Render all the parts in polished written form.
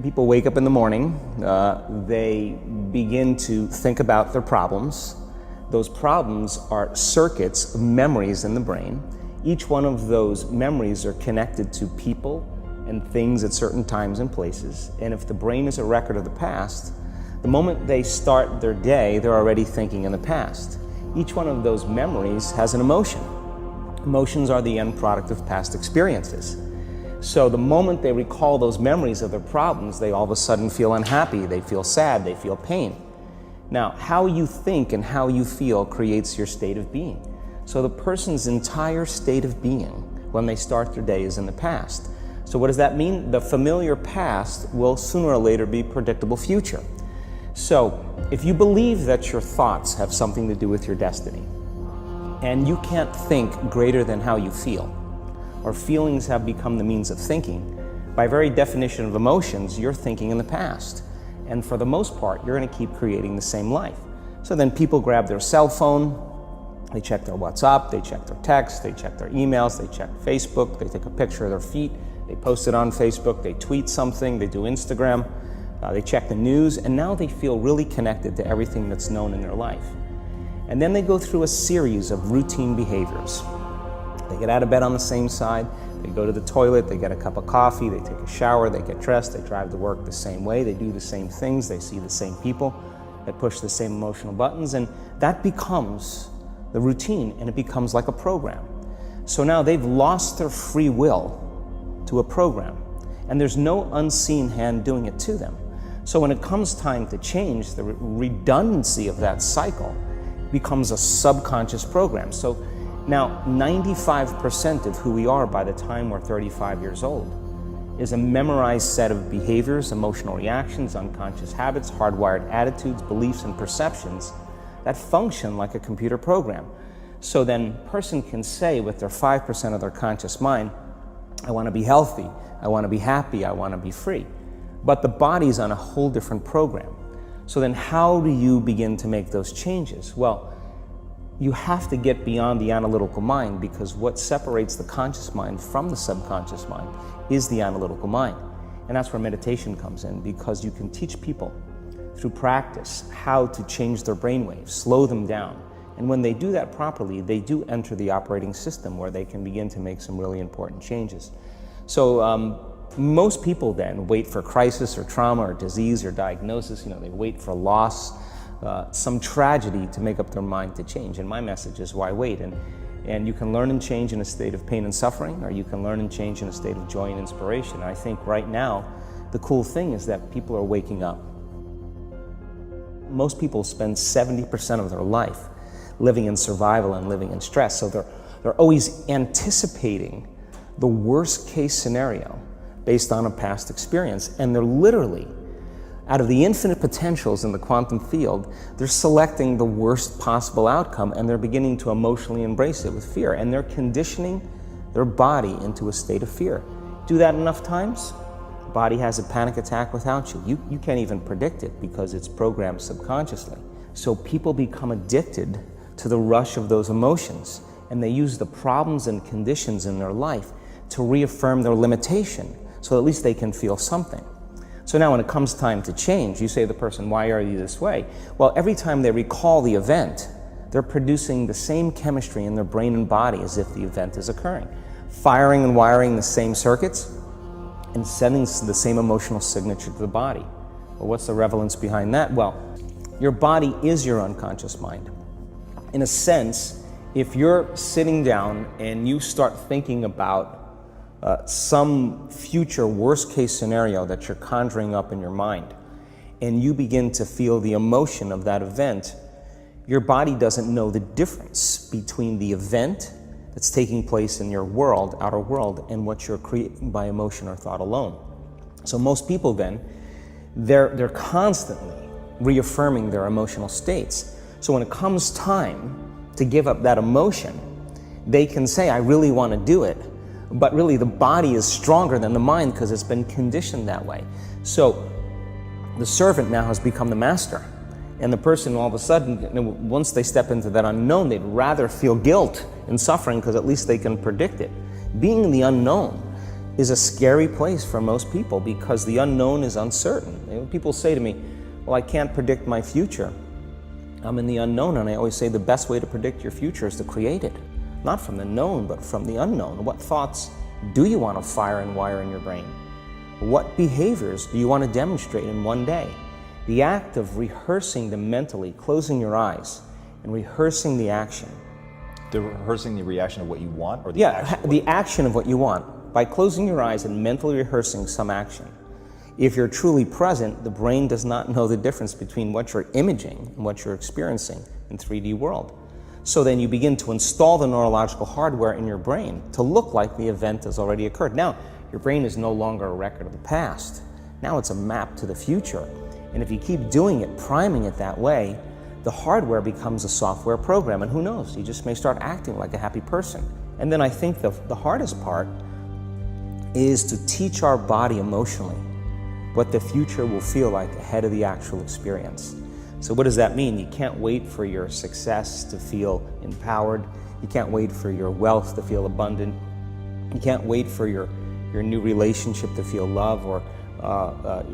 people wake up in the morning, they begin to think about their problems. Those problems are circuits of memories in the brain. Each one of those memories are connected to people and things at certain times and places. And if the brain is a record of the past, the moment they start their day, they're already thinking in the past. Each one of those memories has an emotion. Emotions are the end product of past experiences. So the moment they recall those memories of their problems, they all of a sudden feel unhappy, they feel sad, they feel pain. Now, how you think and how you feel creates your state of being. So the person's entire state of being when they start their day is in the past. So what does that mean? The familiar past will sooner or later be predictable future. So if you believe that your thoughts have something to do with your destiny, and you can't think greater than how you feel, or feelings have become the means of thinking, by very definition of emotions, you're thinking in the past. And for the most part, you're going to keep creating the same life. So then people grab their cell phone, they check their WhatsApp, they check their text, they check their emails, they check Facebook, they take a picture of their feet, they post it on Facebook, they tweet something, they do Instagram, they check the news, and now they feel really connected to everything that's known in their life. And then they go through a series of routine behaviors. They get out of bed on the same side, they go to the toilet, they get a cup of coffee, they take a shower, they get dressed, they drive to work the same way, they do the same things, they see the same people, they push the same emotional buttons, and that becomes the routine, and it becomes like a program. So now they've lost their free will to a program, and there's no unseen hand doing it to them. So when it comes time to change, the redundancy of that cycle becomes a subconscious program. So now 95% of who we are by the time we're 35 years old is a memorized set of behaviors, emotional reactions, unconscious habits, hardwired attitudes, beliefs, and perceptions that function like a computer program. So then a person can say with their 5% of their conscious mind, I want to be healthy, I want to be happy, I want to be free. But the body's on a whole different program. So then how do you begin to make those changes? Well, you have to get beyond the analytical mind, because what separates the conscious mind from the subconscious mind is the analytical mind. And that's where meditation comes in, because you can teach people through practice how to change their brainwaves, slow them down. And when they do that properly, they do enter the operating system where they can begin to make some really important changes. So most people then wait for crisis or trauma or disease or diagnosis. They wait for loss, some tragedy to make up their mind to change. And my message is, why wait? And you can learn and change in a state of pain and suffering, or you can learn and change in a state of joy and inspiration. And I think right now, the cool thing is that people are waking up. Most people spend 70% of their life living in survival and living in stress. So they're always anticipating the worst case scenario based on a past experience. And they're literally, out of the infinite potentials in the quantum field, they're selecting the worst possible outcome, and they're beginning to emotionally embrace it with fear. And they're conditioning their body into a state of fear. Do that enough times, the body has a panic attack without you. You can't even predict it because it's programmed subconsciously. So people become addicted to the rush of those emotions, and they use the problems and conditions in their life to reaffirm their limitation, so at least they can feel something. So now when it comes time to change, you say to the person, why are you this way? Well, every time they recall the event, they're producing the same chemistry in their brain and body as if the event is occurring, firing and wiring the same circuits and sending the same emotional signature to the body. Well, what's the relevance behind that? Well, your body is your unconscious mind. In a sense, if you're sitting down and you start thinking about some future worst case scenario that you're conjuring up in your mind, and you begin to feel the emotion of that event, your body doesn't know the difference between the event that's taking place in your world, outer world, and what you're creating by emotion or thought alone. So most people then, they're constantly reaffirming their emotional states. So when it comes time to give up that emotion, they can say, I really want to do it. But really the body is stronger than the mind because it's been conditioned that way. So the servant now has become the master. And the person all of a sudden, once they step into that unknown, they'd rather feel guilt and suffering because at least they can predict it. Being in the unknown is a scary place for most people because the unknown is uncertain. You know, people say to me, well, I can't predict my future. I'm in the unknown, and I always say the best way to predict your future is to create it. Not from the known, but from the unknown. What thoughts do you want to fire and wire in your brain? What behaviors do you want to demonstrate in one day? The act of rehearsing them mentally, closing your eyes, and rehearsing the action. Rehearsing the reaction of what you want, or the action? The action of what you want. By closing your eyes and mentally rehearsing some action. If you're truly present, the brain does not know the difference between what you're imaging and what you're experiencing in 3D world. So then you begin to install the neurological hardware in your brain to look like the event has already occurred. Now, your brain is no longer a record of the past. Now it's a map to the future. And if you keep doing it, priming it that way, the hardware becomes a software program. And who knows, you just may start acting like a happy person. And then I think the hardest part is to teach our body emotionally what the future will feel like ahead of the actual experience. So what does that mean? You can't wait for your success to feel empowered. You can't wait for your wealth to feel abundant. You can't wait for your new relationship to feel love, or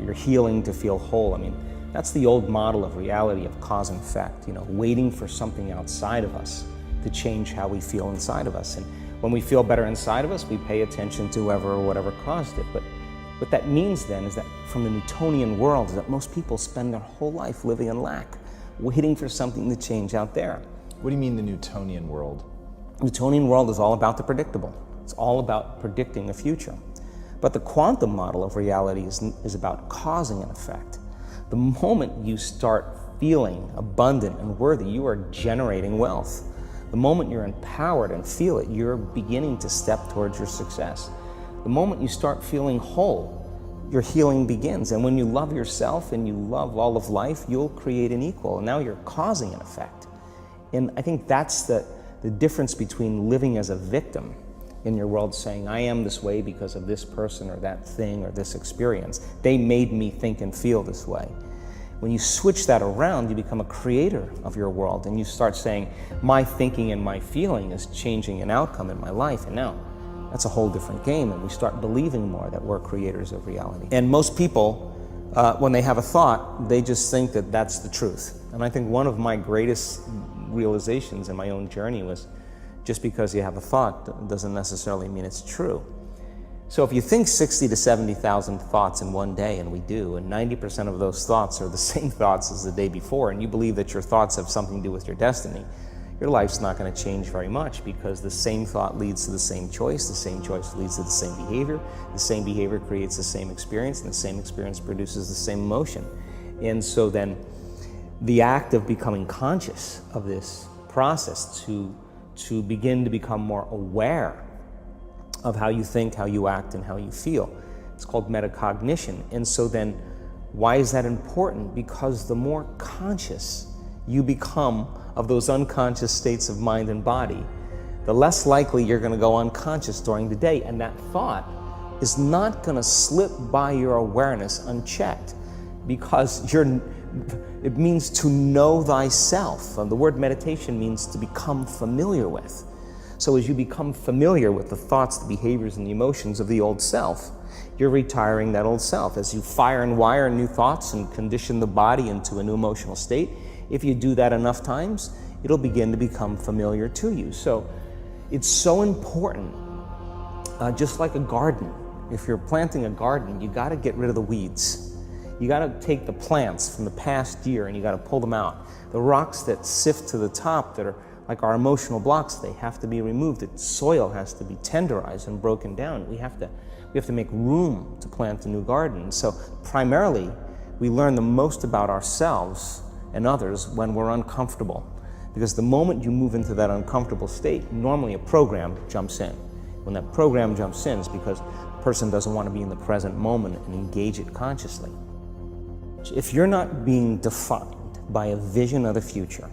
your healing to feel whole. I mean, that's the old model of reality, of cause and effect, you know, waiting for something outside of us to change how we feel inside of us. And when we feel better inside of us, we pay attention to whoever or whatever caused it. But what that means then is that from the Newtonian world is that most people spend their whole life living in lack, waiting for something to change out there. What do you mean the Newtonian world? Newtonian world is all about the predictable. It's all about predicting the future. But the quantum model of reality is about causing an effect. The moment you start feeling abundant and worthy, you are generating wealth. The moment you're empowered and feel it, you're beginning to step towards your success. The moment you start feeling whole, your healing begins. And when you love yourself and you love all of life, you'll create an equal. And now you're causing an effect. And I think that's the difference between living as a victim in your world, saying, I am this way because of this person or that thing or this experience. They made me think and feel this way. When you switch that around, you become a creator of your world, and you start saying, my thinking and my feeling is changing an outcome in my life. And now that's a whole different game, and we start believing more that we're creators of reality. And most people, when they have a thought, they just think that that's the truth. And I think one of my greatest realizations in my own journey was, just because you have a thought doesn't necessarily mean it's true. So if you think 60 to 70,000 thoughts in one day, and we do, and 90% of those thoughts are the same thoughts as the day before, and you believe that your thoughts have something to do with your destiny, your life's not going to change very much, because the same thought leads to the same choice leads to the same behavior creates the same experience, and the same experience produces the same emotion. And so then the act of becoming conscious of this process to begin to become more aware of how you think, how you act, and how you feel. It's called metacognition. And so then, why is that important? Because the more conscious you become of those unconscious states of mind and body, the less likely you're going to go unconscious during the day. And that thought is not going to slip by your awareness unchecked, because it means to know thyself. The word meditation means to become familiar with. So as you become familiar with the thoughts, the behaviors, and the emotions of the old self, you're retiring that old self. As you fire and wire new thoughts and condition the body into a new emotional state, if you do that enough times, it'll begin to become familiar to you. So it's so important, just like a garden. If you're planting a garden, you got to get rid of the weeds. You got to take the plants from the past year and you got to pull them out. The rocks that sift to the top that are like our emotional blocks, they have to be removed. The soil has to be tenderized and broken down. We have to make room to plant a new garden. So primarily, we learn the most about ourselves and others when we're uncomfortable. Because the moment you move into that uncomfortable state, normally a program jumps in. When that program jumps in, it's because the person doesn't want to be in the present moment and engage it consciously. If you're not being defined by a vision of the future,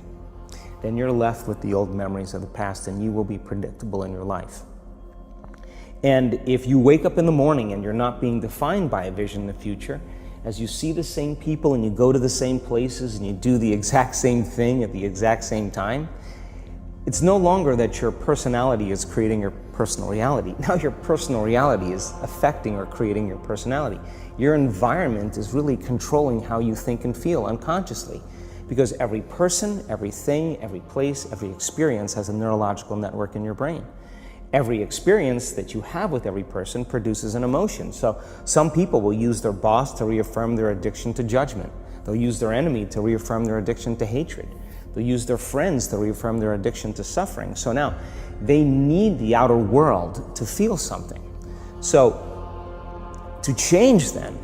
then you're left with the old memories of the past, and you will be predictable in your life. And if you wake up in the morning and you're not being defined by a vision in the future, as you see the same people and you go to the same places and you do the exact same thing at the exact same time, it's no longer that your personality is creating your personal reality. Now your personal reality is affecting or creating your personality. Your environment is really controlling how you think and feel unconsciously, because every person, everything, every place, every experience has a neurological network in your brain. Every experience that you have with every person produces an emotion. So some people will use their boss to reaffirm their addiction to judgment. They'll use their enemy to reaffirm their addiction to hatred. They'll use their friends to reaffirm their addiction to suffering. So now they need the outer world to feel something. So to change then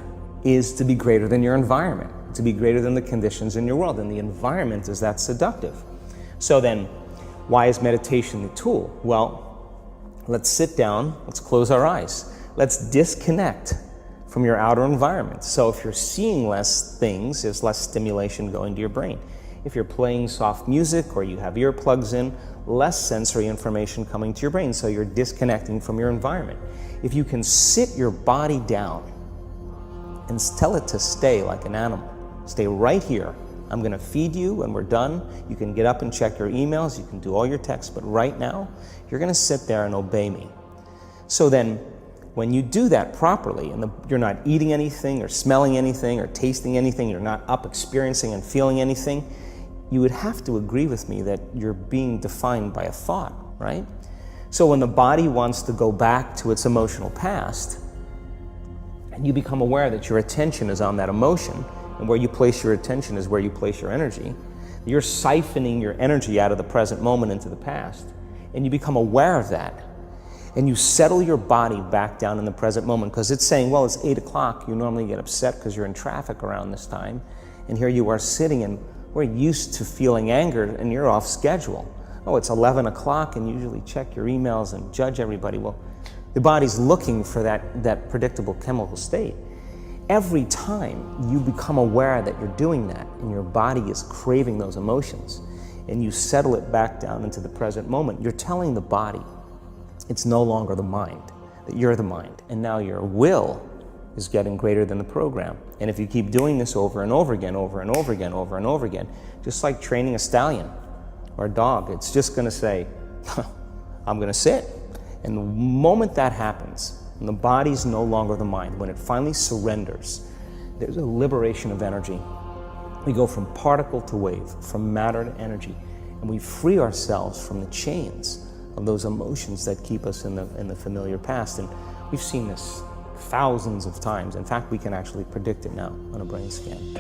is to be greater than your environment, to be greater than the conditions in your world, and the environment is that seductive. So then, why is meditation the tool? Well, let's sit down, let's close our eyes, let's disconnect from your outer environment. So if you're seeing less things, there's less stimulation going to your brain. If you're playing soft music or you have earplugs in, less sensory information coming to your brain, so you're disconnecting from your environment. If you can sit your body down and tell it to stay like an animal, stay right here. I'm going to feed you when we're done. You can get up and check your emails, you can do all your texts, but right now, you're going to sit there and obey me. So then, when you do that properly, and you're not eating anything or smelling anything or tasting anything, you're not up experiencing and feeling anything, you would have to agree with me that you're being defined by a thought, right? So when the body wants to go back to its emotional past, and you become aware that your attention is on that emotion, and where you place your attention is where you place your energy, you're siphoning your energy out of the present moment into the past, and you become aware of that, and you settle your body back down in the present moment, because it's saying, well, it's 8 o'clock, you normally get upset because you're in traffic around this time, and here you are sitting, and we're used to feeling anger, and you're off schedule. Oh, it's 11 o'clock, and you usually check your emails and judge everybody. Well, the body's looking for that predictable chemical state. Every time you become aware that you're doing that, and your body is craving those emotions, and you settle it back down into the present moment, you're telling the body it's no longer the mind, that you're the mind, and now your will is getting greater than the program. And if you keep doing this over and over again, over and over again, over and over again, just like training a stallion or a dog, it's just going to say, I'm going to sit. And the moment that happens, and the body's no longer the mind, when it finally surrenders, there's a liberation of energy. We go from particle to wave, from matter to energy, and we free ourselves from the chains of those emotions that keep us in the familiar past. And we've seen this thousands of times. In fact, we can actually predict it now on a brain scan.